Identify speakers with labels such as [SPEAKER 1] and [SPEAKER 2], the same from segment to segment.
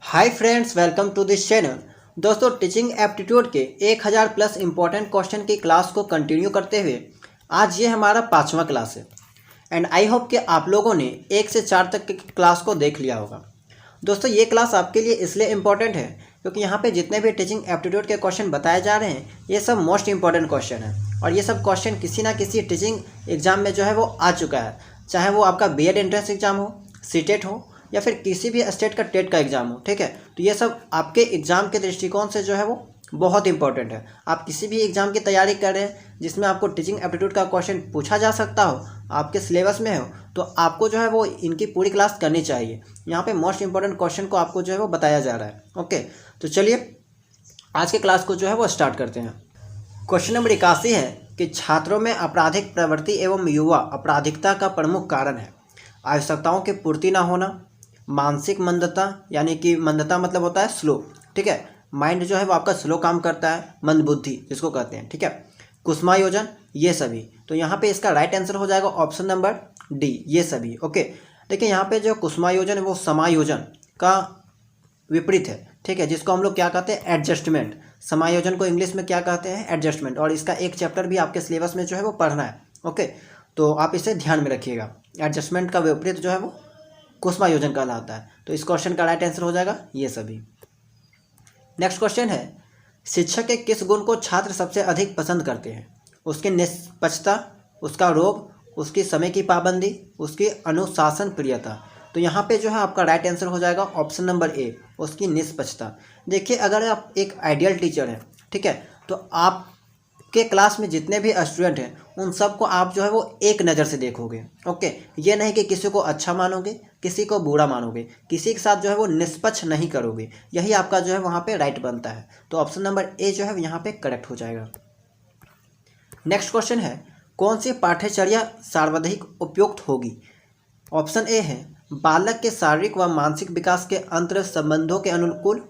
[SPEAKER 1] Hi friends, welcome to this channel. दोस्तों, teaching aptitude के 1000 plus important question की class को कंटिन्यू करते हुए आज ये हमारा 5वां क्लास है एंड आई होप कि आप लोगों ने 1 से 4 तक की क्लास को देख लिया होगा। दोस्तों, ये क्लास आपके लिए इसलिए इम्पॉर्टेंट है क्योंकि यहाँ पे जितने भी टीचिंग एप्टीट्यूड के क्वेश्चन बताए जा रहे हैं ये सब मोस्ट इंपॉर्टेंट क्वेश्चन है और ये सब क्वेश्चन किसी ना किसी टीचिंग एग्जाम में जो है वो आ चुका है, चाहे वो आपका बीएड एंट्रेंस एग्जाम हो, सीटेट हो या फिर किसी भी स्टेट का टेट का एग्ज़ाम हो। ठीक है, तो ये सब आपके एग्ज़ाम के दृष्टिकोण से जो है वो बहुत इंपॉर्टेंट है। आप किसी भी एग्ज़ाम की तैयारी कर रहे हैं जिसमें आपको टीचिंग एप्टीट्यूड का क्वेश्चन पूछा जा सकता हो, आपके सिलेबस में हो, तो आपको जो है वो इनकी पूरी क्लास करनी चाहिए। यहाँ पे मोस्ट इंपॉर्टेंट क्वेश्चन को आपको जो है वो बताया जा रहा है। ओके, तो चलिए आज के क्लास को जो है वो स्टार्ट करते हैं। क्वेश्चन नंबर 81 है कि छात्रों में आपराधिक प्रवृत्ति एवं युवा आपराधिकता का प्रमुख कारण है आवश्यकताओं की पूर्ति न होना, मानसिक मंदता, यानी कि मंदता मतलब होता है स्लो। ठीक है, माइंड जो है वो आपका स्लो काम करता है, मंदबुद्धि जिसको कहते हैं। ठीक है, कुसुमायोजन, ये सभी। तो यहाँ पे इसका राइट आंसर हो जाएगा ऑप्शन नंबर डी, ये सभी। ओके, देखिए यहाँ पे जो कुसुमायोजन है वो समायोजन का विपरीत है। ठीक है, जिसको हम लोग क्या कहते हैं, एडजस्टमेंट। समायोजन को इंग्लिश में क्या कहते हैं, एडजस्टमेंट। और इसका एक चैप्टर भी आपके सिलेबस में जो है वो पढ़ना है। ओके, तो आप इसे ध्यान में रखिएगा। एडजस्टमेंट का विपरीत जो है वो कुसुमायोजन कहलाता है। तो इस क्वेश्चन का राइट आंसर हो जाएगा ये सभी। नेक्स्ट क्वेश्चन है, शिक्षक के किस गुण को छात्र सबसे अधिक पसंद करते हैं? उसकी निष्पक्षता, उसका रोब, उसकी समय की पाबंदी, उसकी अनुशासन प्रियता। तो यहाँ पे जो है आपका राइट आंसर हो जाएगा ऑप्शन नंबर ए, उसकी निष्पक्षता। देखिए, अगर आप एक आइडियल टीचर हैं, ठीक है, तो आपके क्लास में जितने भी स्टूडेंट हैं उन सबको आप जो है वो एक नज़र से देखोगे। ओके, ये नहीं कि किसी को अच्छा मानोगे, किसी को बुरा मानोगे, किसी के साथ जो है वो निष्पक्ष नहीं करोगे। यही आपका जो है वहाँ पे राइट बनता है। तो ऑप्शन नंबर ए जो है यहाँ पे करेक्ट हो जाएगा। नेक्स्ट क्वेश्चन है, कौन सी पाठ्यचर्या सर्वाधिक उपयुक्त होगी? ऑप्शन ए है बालक के शारीरिक व मानसिक विकास के अंतर संबंधों के अनुकूल,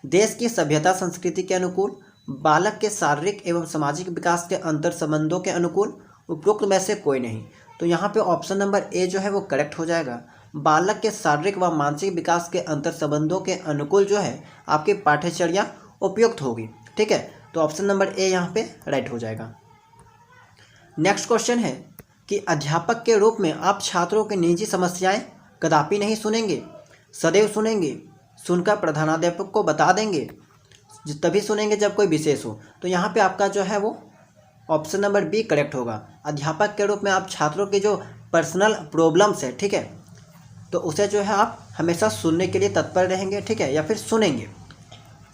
[SPEAKER 1] देश की सभ्यता संस्कृति के अनुकूल, बालक के शारीरिक एवं सामाजिक विकास के अंतर संबंधों के अनुकूल, उपरोक्त में से कोई नहीं। तो यहाँ पे ऑप्शन नंबर ए जो है वो करेक्ट हो जाएगा। बालक के शारीरिक व मानसिक विकास के अंतर संबंधों के अनुकूल जो है आपकी पाठ्यचर्या उपयुक्त होगी। ठीक है, तो ऑप्शन नंबर ए यहाँ पे राइट हो जाएगा। नेक्स्ट क्वेश्चन है कि अध्यापक के रूप में आप छात्रों की निजी समस्याएं कदापि नहीं सुनेंगे, सदैव सुनेंगे, सुनकर प्रधानाध्यापक को बता देंगे, तभी सुनेंगे जब कोई विशेष हो। तो यहाँ पे आपका जो है वो ऑप्शन नंबर बी करेक्ट होगा। अध्यापक के रूप में आप छात्रों की जो पर्सनल प्रॉब्लम्स है, ठीक है, तो उसे जो है आप हमेशा सुनने के लिए तत्पर रहेंगे। ठीक है, या फिर सुनेंगे।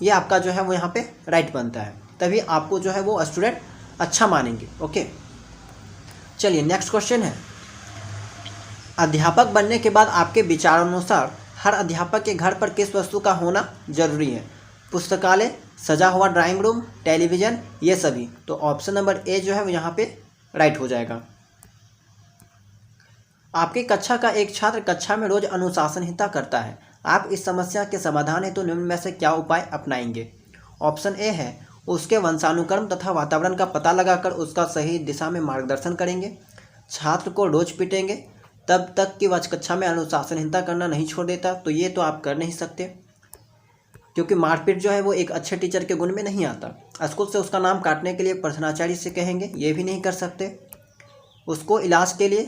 [SPEAKER 1] ये आपका जो है वो यहाँ पे राइट बनता है, तभी आपको जो है वो स्टूडेंट अच्छा मानेंगे। ओके, चलिए नेक्स्ट क्वेश्चन है, अध्यापक बनने के बाद आपके विचारानुसार हर अध्यापक के घर पर किस वस्तु का होना जरूरी है? पुस्तकालय, सजा हुआ ड्राइंग रूम, टेलीविज़न, ये सभी। तो ऑप्शन नंबर ए जो है वो यहाँ पे राइट हो जाएगा। आपकी कक्षा का एक छात्र कक्षा में रोज अनुशासनहीनता करता है, आप इस समस्या के समाधान हेतु निम्न में से क्या उपाय अपनाएंगे? ऑप्शन ए है उसके वंशानुक्रम तथा वातावरण का पता लगाकर उसका सही दिशा में मार्गदर्शन करेंगे, छात्र को रोज पीटेंगे तब तक कि वह कक्षा में अनुशासनहीनता करना नहीं छोड़ देता। तो ये तो आप कर नहीं सकते क्योंकि मारपीट जो है वो एक अच्छे टीचर के गुण में नहीं आता। स्कूल से उसका नाम काटने के लिए प्रधानाचार्य से कहेंगे, ये भी नहीं कर सकते। उसको इलाज के लिए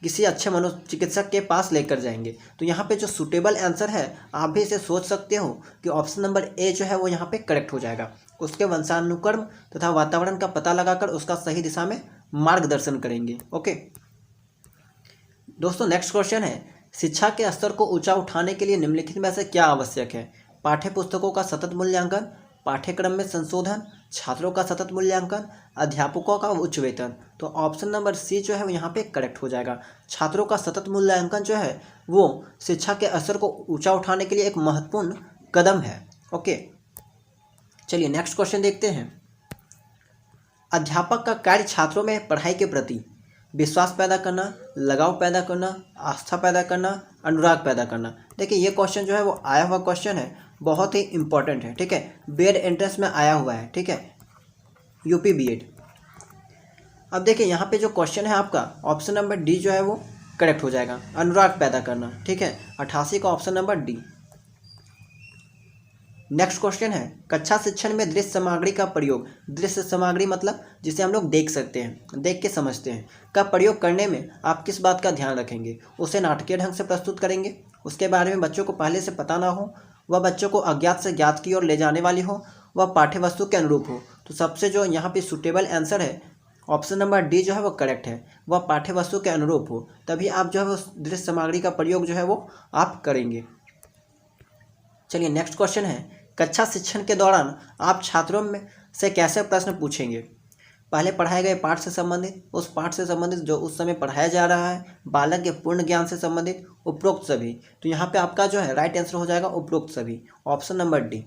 [SPEAKER 1] किसी अच्छे मनोचिकित्सक के पास लेकर जाएंगे। तो यहाँ पे जो सूटेबल आंसर है आप भी इसे सोच सकते हो कि ऑप्शन नंबर ए जो है वो यहाँ पे करेक्ट हो जाएगा। उसके वंशानुक्रम तथा वातावरण का पता लगाकर उसका सही दिशा में मार्गदर्शन करेंगे। ओके दोस्तों, नेक्स्ट क्वेश्चन है, शिक्षा के स्तर को ऊंचा उठाने के लिए निम्नलिखित में से क्या आवश्यक है? पाठ्य पुस्तकों का सतत मूल्यांकन, पाठ्यक्रम में संशोधन, छात्रों का सतत मूल्यांकन, अध्यापकों का उच्च वेतन। तो ऑप्शन नंबर सी जो है वो यहाँ पे करेक्ट हो जाएगा। छात्रों का सतत मूल्यांकन जो है वो शिक्षा के स्तर को ऊंचा उठाने के लिए एक महत्वपूर्ण कदम है। ओके, चलिए नेक्स्ट क्वेश्चन देखते हैं। अध्यापक का कार्य छात्रों में पढ़ाई के प्रति विश्वास पैदा करना, लगाव पैदा करना, आस्था पैदा करना, अनुराग पैदा करना। देखिए, ये क्वेश्चन जो है वो आया हुआ क्वेश्चन है, बहुत ही इंपॉर्टेंट है। ठीक है, बीएड एंट्रेंस में आया हुआ है। ठीक है, यूपी बीएड। अब देखिए यहाँ पे जो क्वेश्चन है आपका ऑप्शन नंबर डी जो है वो करेक्ट हो जाएगा, अनुराग पैदा करना। ठीक है, 88 का option number D. Next question है, कक्षा शिक्षण में दृश्य सामग्री का प्रयोग, दृश्य सामग्री मतलब जिसे हम लोग देख सकते हैं, देख के समझते हैं, का प्रयोग करने में आप किस बात का ध्यान रखेंगे? उसे नाटकीय ढंग से प्रस्तुत करेंगे, उसके बारे में बच्चों को पहले से पता ना हो, वह बच्चों को अज्ञात से ज्ञात की ओर ले जाने वाली हो, वह पाठ्य वस्तु के अनुरूप हो। तो सबसे जो यहाँ पे सुटेबल आंसर है ऑप्शन नंबर डी जो है वो करेक्ट है, वह पाठ्य वस्तु के अनुरूप हो, तभी आप जो है वो दृश्य सामग्री का प्रयोग जो है वो आप करेंगे। चलिए नेक्स्ट क्वेश्चन है, कक्षा शिक्षण के दौरान आप छात्रों में से कैसे प्रश्न पूछेंगे? पहले पढ़ाए गए पाठ से संबंधित, उस पाठ से संबंधित जो उस समय पढ़ाया जा रहा है, बालक के पूर्ण ज्ञान से संबंधित, उपरोक्त सभी। तो यहाँ पे आपका जो है राइट आंसर हो जाएगा उपरोक्त सभी, ऑप्शन नंबर डी।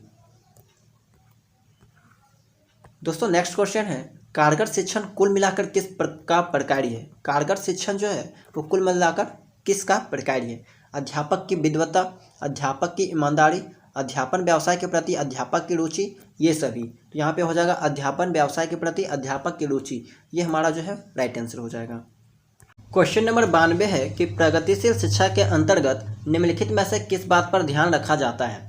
[SPEAKER 1] दोस्तों नेक्स्ट क्वेश्चन है, कारगर शिक्षण कुल मिलाकर किस का प्रकार्य है? कारगर शिक्षण जो है वो कुल मिलाकर किसका प्रकार्य है? अध्यापक की विद्वता, अध्यापक की ईमानदारी, अध्यापन व्यवसाय के प्रति अध्यापक की रुचि, ये सभी। तो यहाँ पे हो जाएगा अध्यापन व्यवसाय के प्रति अध्यापक की रुचि, ये हमारा जो है राइट आंसर हो जाएगा। क्वेश्चन नंबर 92 है कि प्रगतिशील शिक्षा के अंतर्गत निम्नलिखित में से किस बात पर ध्यान रखा जाता है?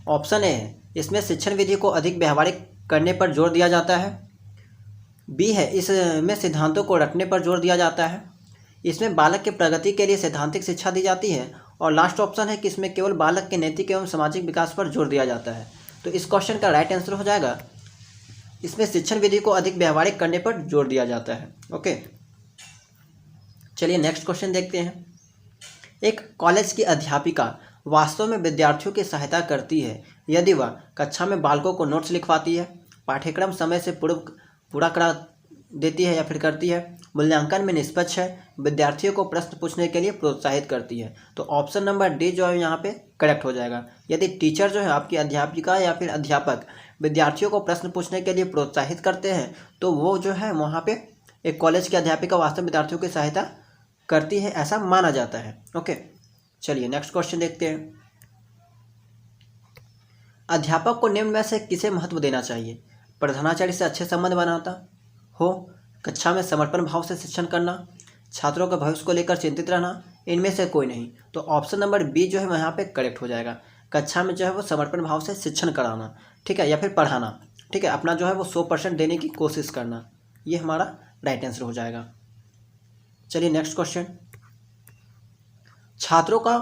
[SPEAKER 1] ऑप्शन ए है, इसमें शिक्षण विधि को अधिक व्यवहारिक करने पर जोर दिया जाता है। बी है, इसमें सिद्धांतों को रटने पर जोर दिया जाता है। इसमें बालक के प्रगति के लिए सैद्धांतिक शिक्षा दी जाती है। और लास्ट ऑप्शन है कि इसमें केवल बालक के नैतिक एवं सामाजिक विकास पर जोर दिया जाता है। तो इस क्वेश्चन का राइट आंसर हो जाएगा, इसमें शिक्षण विधि को अधिक व्यवहारिक करने पर जोर दिया जाता है। ओके, चलिए नेक्स्ट क्वेश्चन देखते हैं। एक कॉलेज की अध्यापिका वास्तव में विद्यार्थियों की सहायता करती है यदि वह कक्षा में बालकों को नोट्स लिखवाती है, पाठ्यक्रम समय से पूरा करा देती है या फिर करती है, मूल्यांकन में निष्पक्ष है, विद्यार्थियों को प्रश्न पूछने के लिए प्रोत्साहित करती है। तो ऑप्शन नंबर डी जो है यहाँ पे करेक्ट हो जाएगा। यदि टीचर जो है आपकी अध्यापिका या फिर अध्यापक विद्यार्थियों को प्रश्न पूछने के लिए प्रोत्साहित करते हैं तो वो जो है वहाँ पे एक कॉलेज की अध्यापिका वास्तव में विद्यार्थियों की सहायता करती है, ऐसा माना जाता है। ओके, चलिए नेक्स्ट क्वेश्चन देखते हैं। अध्यापक को निम्न में से किसे महत्व देना चाहिए? प्रधानाचार्य से अच्छे संबंध बनाता हो, कक्षा में समर्पण भाव से शिक्षण करना, छात्रों के भविष्य को लेकर चिंतित रहना, इनमें से कोई नहीं। तो ऑप्शन नंबर बी जो है यहाँ पे करेक्ट हो जाएगा। कक्षा में जो है वो समर्पण भाव से शिक्षण कराना, ठीक है, या फिर पढ़ाना, ठीक है, अपना जो है वो 100% देने की कोशिश करना, ये हमारा राइट आंसर हो जाएगा। चलिए नेक्स्ट क्वेश्चन। छात्रों का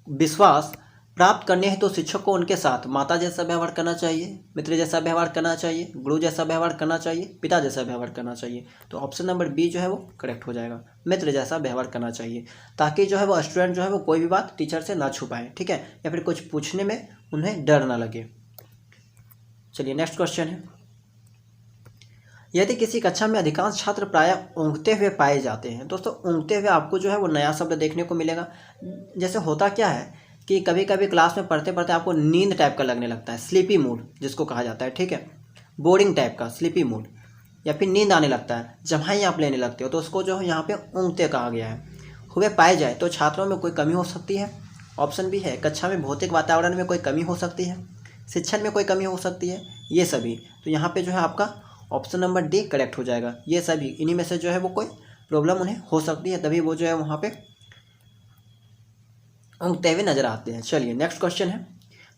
[SPEAKER 1] विश्वास प्राप्त करने हेतु तो शिक्षक को उनके साथ माता जैसा व्यवहार करना चाहिए, मित्र जैसा व्यवहार करना चाहिए, गुरु जैसा व्यवहार करना चाहिए, पिता जैसा व्यवहार करना चाहिए। तो ऑप्शन नंबर बी जो है वो करेक्ट हो जाएगा, मित्र जैसा व्यवहार करना चाहिए, ताकि जो है वो स्टूडेंट जो है वो कोई भी बात टीचर से ना छुपाएं, ठीक है, या फिर कुछ पूछने में उन्हें डर ना लगे। चलिए नेक्स्ट क्वेश्चन है। यदि किसी कक्षा में अधिकांश छात्र प्रायः ऊँघते हुए पाए जाते हैं, दोस्तों ऊँघते हुए आपको जो है वो नया शब्द देखने को मिलेगा। जैसे होता क्या है कि कभी कभी क्लास में पढ़ते पढ़ते आपको नींद टाइप का लगने लगता है, स्लीपी मूड जिसको कहा जाता है, ठीक है, बोरिंग टाइप का स्लीपी मूड, या फिर नींद आने लगता है, जम्हाई आप लेने लगते हो, तो उसको जो है यहाँ पे ऊँघते कहा गया है। हुए पाए जाए तो छात्रों में कोई कमी हो सकती है, ऑप्शन भी है, कक्षा में भौतिक वातावरण में कोई कमी हो सकती है, शिक्षण में कोई कमी हो सकती है, ये सभी। तो यहाँ पे जो है आपका ऑप्शन नंबर डी करेक्ट हो जाएगा, ये सभी, इन्हीं में से जो है वो कोई प्रॉब्लम उन्हें हो सकती है, तभी वो जो है वहाँ पे ऊँघते हुए नजर आते हैं। चलिए नेक्स्ट क्वेश्चन है।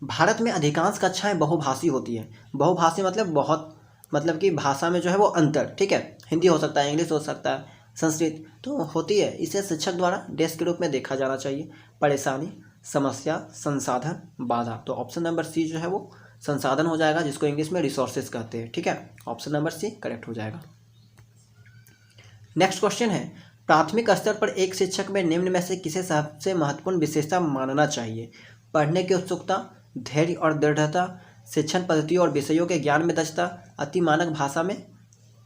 [SPEAKER 1] भारत में अधिकांश कक्षाएं बहुभाषी होती है। बहुभाषी मतलब कि भाषा में जो है वो अंतर, ठीक है, हिंदी हो सकता है, इंग्लिश हो सकता है, संस्कृत तो होती है। इसे शिक्षक द्वारा डेस्क के रूप में देखा जाना चाहिए। परेशानी, समस्या, संसाधन, बाधा। तो ऑप्शन नंबर सी जो है वो संसाधन हो जाएगा, जिसको इंग्लिश में रिसोर्सेज कहते हैं, ठीक है, ऑप्शन नंबर सी करेक्ट हो जाएगा। नेक्स्ट क्वेश्चन है, प्राथमिक स्तर पर एक शिक्षक में निम्न में से किसे सबसे महत्वपूर्ण विशेषता मानना चाहिए? पढ़ने की उत्सुकता, धैर्य और दृढ़ता, शिक्षण पद्धतियों और विषयों के ज्ञान में दक्षता, अति मानक भाषा में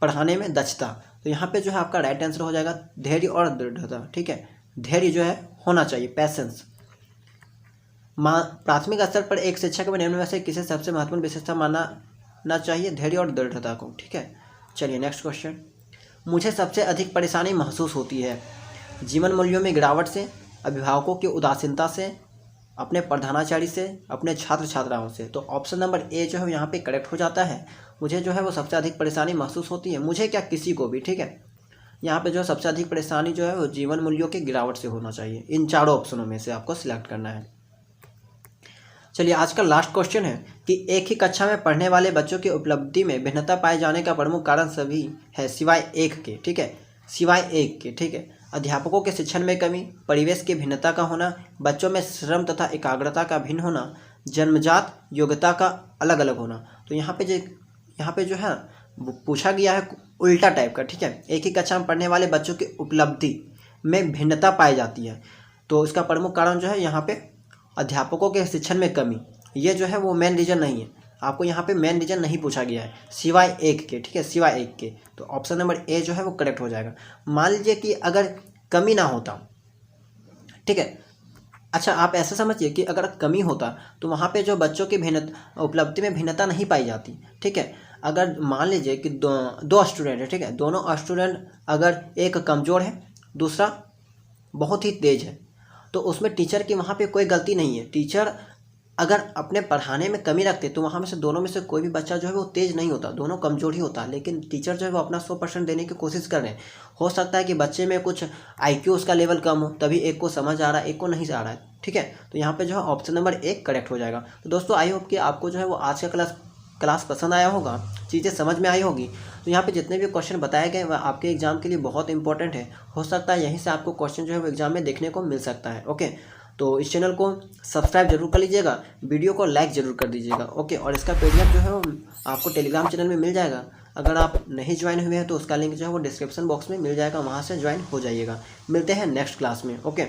[SPEAKER 1] पढ़ाने में दक्षता। तो यहाँ पे जो है आपका राइट आंसर हो जाएगा धैर्य और दृढ़ता, ठीक है, धैर्य जो है होना चाहिए, पैसेंस। प्राथमिक स्तर पर एक शिक्षक में निम्न में से किसे सबसे महत्वपूर्ण विशेषता मानना चाहिए? धैर्य और दृढ़ता को, ठीक है। चलिए नेक्स्ट क्वेश्चन। मुझे सबसे अधिक परेशानी महसूस होती है जीवन मूल्यों में गिरावट से, अभिभावकों की उदासीनता से, अपने प्रधानाचार्य से, अपने छात्र छात्राओं से। तो ऑप्शन नंबर ए जो है यहाँ पे करेक्ट हो जाता है। मुझे जो है वो सबसे अधिक परेशानी महसूस होती है, मुझे क्या किसी को भी, ठीक है, यहाँ पे जो सबसे अधिक परेशानी जो है वो जीवन मूल्यों की गिरावट से होना चाहिए। इन चारों ऑप्शनों में से आपको सिलेक्ट करना है। चलिए आज का लास्ट क्वेश्चन है कि एक ही कक्षा में पढ़ने वाले बच्चों की उपलब्धि में भिन्नता पाए जाने का प्रमुख कारण सभी है सिवाय एक के, ठीक है, सिवाय एक के, ठीक है। अध्यापकों के शिक्षण में कमी, परिवेश की भिन्नता का होना, बच्चों में श्रम तथा एकाग्रता का भिन्न होना, जन्मजात योग्यता का अलग अलग होना। तो यहाँ पे जो है पूछा गया है उल्टा टाइप का, ठीक है। एक ही कक्षा में पढ़ने वाले बच्चों की उपलब्धि में भिन्नता पाई जाती है, तो इसका प्रमुख कारण जो है यहाँ पे अध्यापकों के शिक्षण में कमी, ये जो है वो मेन रीजन नहीं है। आपको यहाँ पे मेन रीजन नहीं पूछा गया है, सिवाय एक के, ठीक है, सिवाय एक के। तो ऑप्शन नंबर ए जो है वो करेक्ट हो जाएगा। मान लीजिए कि अगर कमी ना होता, ठीक है, अच्छा आप ऐसा समझिए कि अगर कमी होता तो वहाँ पे जो बच्चों की उपलब्धि में भिन्नता नहीं पाई जाती, ठीक है। अगर मान लीजिए कि दो स्टूडेंट है, ठीक है, दोनों स्टूडेंट अगर एक कमज़ोर है दूसरा बहुत ही तेज है, तो उसमें टीचर की वहाँ पे कोई गलती नहीं है। टीचर अगर अपने पढ़ाने में कमी रखते तो वहाँ में से दोनों में से कोई भी बच्चा जो है वो तेज़ नहीं होता, दोनों कमज़ोर ही होता। लेकिन टीचर जो है वो अपना 100% देने की कोशिश कर रहे हैं। हो सकता है कि बच्चे में कुछ IQ उसका लेवल कम हो, तभी एक को समझ आ रहा है, एक को नहीं आ रहा है, ठीक है। तो यहाँ पे जो है ऑप्शन नंबर 1 करेक्ट हो जाएगा। तो दोस्तों आई होप कि आपको जो है वो आज का क्लास पसंद आया होगा, चीज़ें समझ में आई होगी। तो यहाँ पे जितने भी क्वेश्चन बताए गए वह आपके एग्जाम के लिए बहुत इंपॉर्टेंट है। हो सकता है यहीं से आपको क्वेश्चन जो है वो एग्जाम में देखने को मिल सकता है। ओके, तो इस चैनल को सब्सक्राइब जरूर कर लीजिएगा, वीडियो को लाइक जरूर कर दीजिएगा। ओके, और इसका PDF जो है वो आपको टेलीग्राम चैनल में मिल जाएगा। अगर आप नहीं ज्वाइन हुए हैं तो उसका लिंक जो है वो डिस्क्रिप्शन बॉक्स में मिल जाएगा, वहाँ से ज्वाइन हो जाइएगा। मिलते हैं नेक्स्ट क्लास में। ओके।